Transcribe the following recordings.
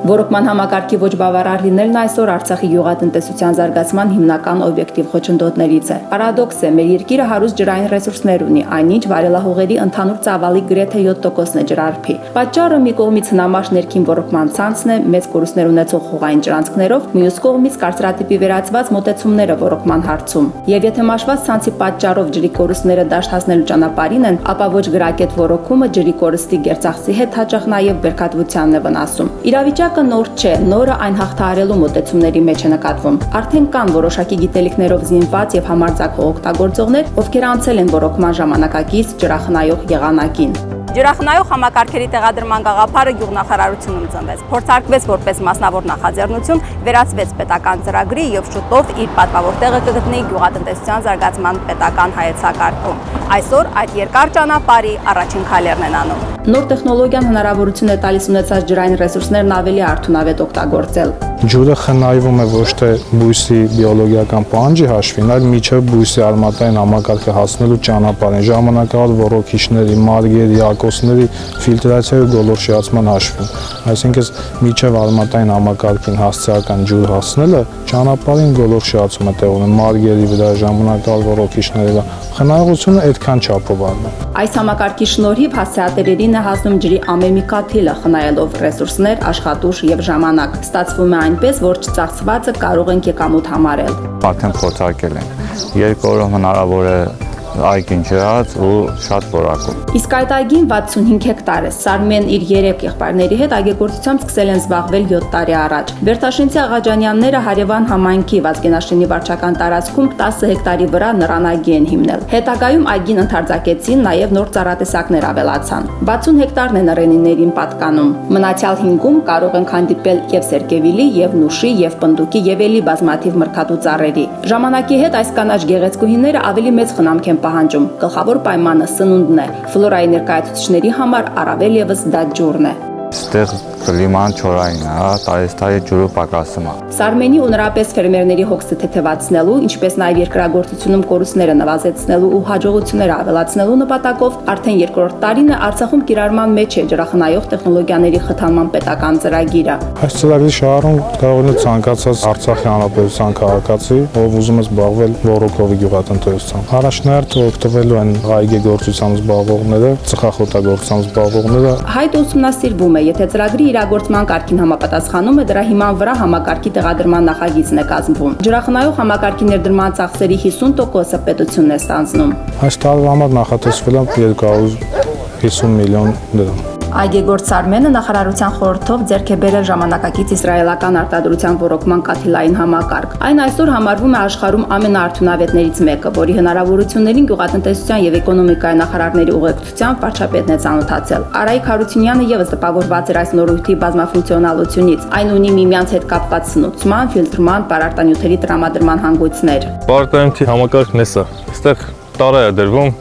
Ոռոգման համակարգի ոչ բավարար լինելն այսօր Արցախի գյուղատնտեսության զարգացման հիմնական օբյեկտիվ խոչընդոտներից է։ Պարադոքս է, մեր երկիրը հարուստ ջրային ռեսուրսներ ունի, այնինչ վարելահողերի ընդհանուր ծավալի գրեթե 7%-ն է ջրարփի։ Պատճառը մի կողմից հնամաշ ներքին ոռոգման ցանցն է, մեծ կորուստներ ունեցող հողային ջրանցքներով, մյուս կողմից կարծրատիպի վերածված մոտեցումները ոռոգման հարցում։ Եվ եթե մաշված ցանցի պատճառով ջրի կորուստները դաշտ հասնելու ճանապարհին են, ապա ոչ գրակետ ոռոգումը ջրի կորստի գերծախսի հետ հաճախ նաև բերքատվությանն է վնասում։ Իրավիճակը նոր չէ, նորը այն հաղթահարելու մոտեցումների մեջ է նկատվում։ Արդեն կան որոշակի գիտելիքներով զինված եւ համարձակ օգտագործողներ, ովքեր անցել են ոռոգման ժամանակակից ջրախնայող եղանակին։ Ջրախնայող համակարգերի տեղադրման գաղափարը գյուղնախարարությունում ծնվեց, փորձարկվեց որպես մասնավոր նախաձեռնություն, վերածվեց պետական ծրագրի եւ շուտով իր պատվավոր տեղը կգտնի գյուղատնտեսության զարգացման պետական հայեցակարգում։ Այսօր այդ երկար ճանապարհի առաջին քայլերն են անում։ Նոր տեխնոլոգիան հնարավորություն է տալիս ունեցած ջրային ռեսուրսներն ավելի արդյունավետ օգտագործել։ Ջուրը խնայվում է ոչ թե բույսի բիոլոգիական պահանջի հաշվին, այլ միջև բույսի արմատային համակարգը հասնելու ճանապարհին, ժամանակավոր ոռոգիչների, մարգերի, ակոսների ֆիլտրացիայի ու գոլորշիացման հաշվին։ Այսինքն միջև արմատային համակարգին հասցեական ջուր հասնելը ճանապարհին գոլորշիացում է տեղ ունենում մարգերի վրա, ժամանակավոր ոռոգիչների վրա։ Խնայողությունը այդքան չափով է։ Այս համակարգի շնորհիվ հասցեատերերին է հասնում ջրի ամեն մի կաթիլը, խնայելով ռեսուրսներ, աշխատուժ եւ ժամանակ։ Ստացվում է այնպես, որ չծախսվածը կարող ենք եկամուտ համարել։ Արդեն փորձարկել ենք։ 2 օրում հնարավոր է այգին ջրած ու շատ որակում։ Իսկ այդ այգին 65 հեկտար է։ Սարմեն իր 3 եղբայրների հետ այգեգործությամբ սկսել են զբաղվել 7 տարի առաջ։ Բերտաշինցի Աղաջանյանները հարևան համայնքի Վազգենաշենի վարչական տարածքում 10 հեկտարի վրա նռանագի են հիմնել։ Հետագայում այգին ընդարձակեցին, նաև նոր ծառատեսակներ ավելացան։ 60 հեկտարն է նռենիներին պատկանում։ Մնացյալ 5-ում կարող ենք հանդիպել եւ սերկևիլի, եւ նուշի, եւ պնդուկի, եւ ելի բազմաթիվ մրգատու ծառերի։ Ժամանակի հետ այս կանաչ գեղեցկուհիները ավելի մեծ խնամք են պահանջում։ Գլխավոր պայմանը սնունդն է։ Ֆլորայի ներկայացուցիչների համար առավել եւս դա ջուրն է։ Այստեղ կլիման չորային է, տարի ջուրը պակասում է։ Սարմենի ու նրապես ֆերմերների հոգսը թեթևացնելու, ինչպես նաև երկրագործությունում կորուստները նվազեցնելու ու հաջողությունները ավելացնելու նպատակով արդեն 2-րդ տարին է Արցախում կիրառման մեջ է ջրախնայող տեխնոլոգիաների խթանման պետական ծրագիրը։ Այս ծրագրի շահառուն կարող է ցանկացած Արցախի հանրապետության քաղաքացի, ով ուզում է զբաղվել ոռոգովի գյուղատնտեսությամբ։ Առաջնահերթ օգտվելու են այգեգործությամբ զբաղվողները, ծխախոտագործությամբ զբաղվողները։ Հայտ ուսումնասիրվում է, եթե ծրագրի իրագործման կարգին համապատասխանում է, դրա հիման վրա համակարգի տեղադրման նախագիծն է կազմվում։ Ջրախնայող համակարգի ներդրման ծախսերի 50%-ը պետությունն է ստանձնում։ Այս տարվա համար նախատեսվել է 250 միլիոն դրամ։ Այգեգործ Սարմենը նախարարության խորհրդով ձեռք է բերել ժամանակակից իսրայելական արտադրության ոռոգման կաթիլային համակարգ։ Այն այսօր համարվում է աշխարհում ամենաարդյունավետներից մեկը, որի հնարավորություններին գյուղատնտեսության եւ էկոնոմիկայի նախարարների ուղեկցությամբ վարչապետն է ծանոթացել։ Արայիկ Հարությունյանը եւս տպավորված էր այս նորույթի բազմաֆունկցիոնալությունից։ Այն ունի միմյանց հետ կապված սնուցման, ֆիլտրման, պարարտանյութերի տրամադրման հանգույցներ։ Պարարտանյութի համակարգն է սա։ Այստեղ տարա է դրվում,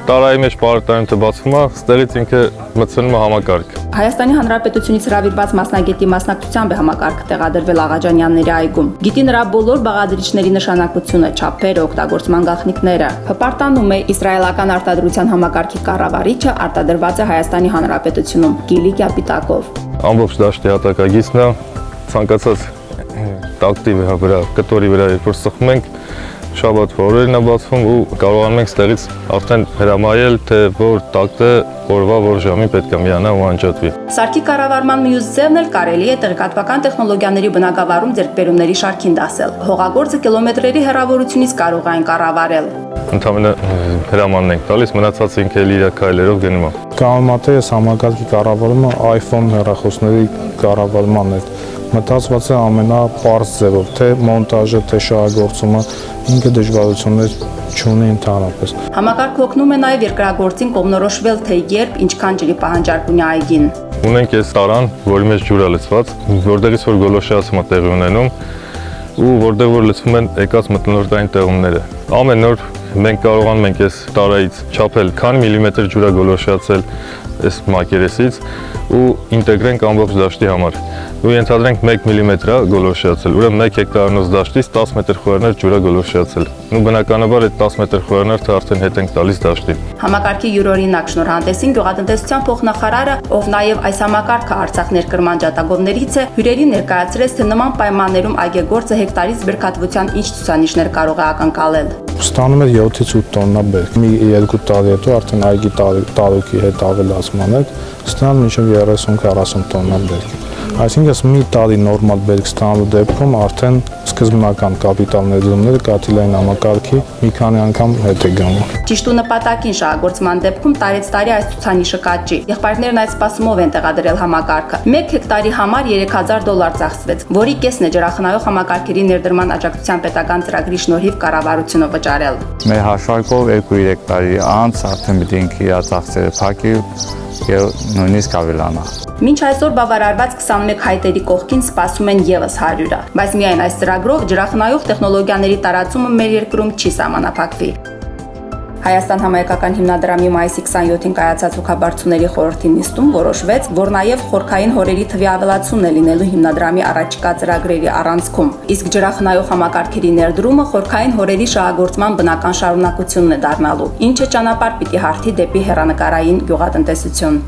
տարայի մեջ պարարտանյութը բացվում է, ստեղից ինքը մտցնում է համակարգ։ Հայաստանի Հանրապետությունից հրավիրված մասնագետի մասնակցությամբ է համակարգը տեղադրվել Աղաջանյանների այգում։ Գիտի նրա բոլոր բաղադրիչների նշանակությունը, չափերը, օգտագործման գաղտնիքները։ Հպարտանում է իսրայելական արտադրության համակարգի կառավարիչը արտադրված է Հայաստանի Հանրապետությունում Գիլի Կապիտակով։ Ամբողջ դաշտի հատակագիծն է, ցանկացած տակտի վրա, կտորի վրա երբ որ սխում ենք, շաբաթվա օրերին է բացվում ու կարողանում ենք ստեղից արդեն հրամայել, թե որ տակտը օրվա որ ժամին պետք է միանա ու անջատվի։ Սարքի կառավարման մյուս ձևն էլ կարելի է տեղեկատվական տեխնոլոգիաների բնագավառում ձեռքբերումների շարքին դասել։ Հողագործը կիլոմետրերի հեռավորությունից կարող այն կառավարել։ Ընդհանրապես հրամանն ենք տալիս, մնացածը ինքը էլ իր քայլերով գնում է։ Կանոնատե այս համակարգի կառավարումը iPhone հեռախոսների կառավարմանն է։ Մտածված է ամենապարզ ձևով, թե մոնտաժը, թե շահագործումը, ինքը դժվարություններ չունի ընդհանրապես։ Համակարգը օգնում է նաև երկրագործին կողմնորոշվել, թե երբ, ինչքան ջրի պահանջարկ ունի այգին։ Ունենք այս տարան, որի մեջ ջուր է լցված, որտեղից որ գոլորշիացումը տեղի ունենում ու որտեղ որ լցվում են եկած մթնոլորտային տեղումները։ Ամեն օր մենք կարողանում ենք այս տարայից չափել քանի միլիմետր ջուր է գոլորշիացել, այս մակերեսից ու ինտեգրենք ամբողջ դաշտի համար։ Ու ենթադրենք 1 մմ-ա գոլորշիացել, ուրեմն 1 հեկտարանոց դաշտից 10 մետր խորանար ջուր է գոլորշիացել։ Ու բնականաբար այդ 10 մետր խորանարը արդեն հետ ենք տալիս դաշտին։ Համակարգի յուրօրինակ շնորհանդեսին գյուղատնտեսության փոխնախարարը, ով նաև այս համակարգը Արցախ ներկրման ջատագովներից է, հյուրերին ներկայացրեց, թե նման պայմաններում այգեգործը հեկտարից բերքատվության ինչ ցուցանիշներ կարող է ակնկալել։ Ստանում է 7-ից 8 տոննա բերք։ Մի 2 տարի հետո արդեն այգի տարուքի հետ ավելացման հետ ստանալ մինչև 30-40 տոննա բերք։ Այսինքն մի տարի նորմալ բերք ստանալու դեպքում արդեն սկզբնական կապիտալ ներդրումները կաթիլային համակարգի մի քանի անգամ հետ է գնում։ Ճիշտ ու նպատակին շահագործման դեպքում տարեց տարի այս ցուցանիշը կաճի։ Եղբայրներն այս սպասումով են տեղադրել համակարգը։ 1 հեկտարի համար $3000 ծախսվեց, որի կեսն է ջրախնայող համակարգերի ներդրման աջակցության պետական ծրագրի շնորհիվ կառավարությունը վճարել։ Մեր հաշվարկով 2-3 տարի անց արդեն պիտի ինքը իր ծախսերը փակի եւ նույնիսկ ավելանա։ Մինչ այսօր բավարարված 21 հայտերի կողքին սպասում են եւս 100-ը, բայց միայն այս ծրագրով ջրախնայող տեխնոլոգիաների տարածումը մեր երկրում չի սահմանափակվի։ Հայաստան համայնքական հիմնադրամի մայիսի 27-ին կայացած հոգաբարձուների խորհրդի նիստում որոշվեց, որ նաև խորքային հորերի թվի ավելացումն է լինելու հիմնադրամի առաջիկա ծրագրերի առանցքում, իսկ ջրախնայող համակարգերի ներդրումը խորքային հորերի շահագործման բնական շարունակությունն է դառնալու, ինչը ճանապարհ պիտի հարթի դեպի հեռանկարային գյուղատնտեսություն։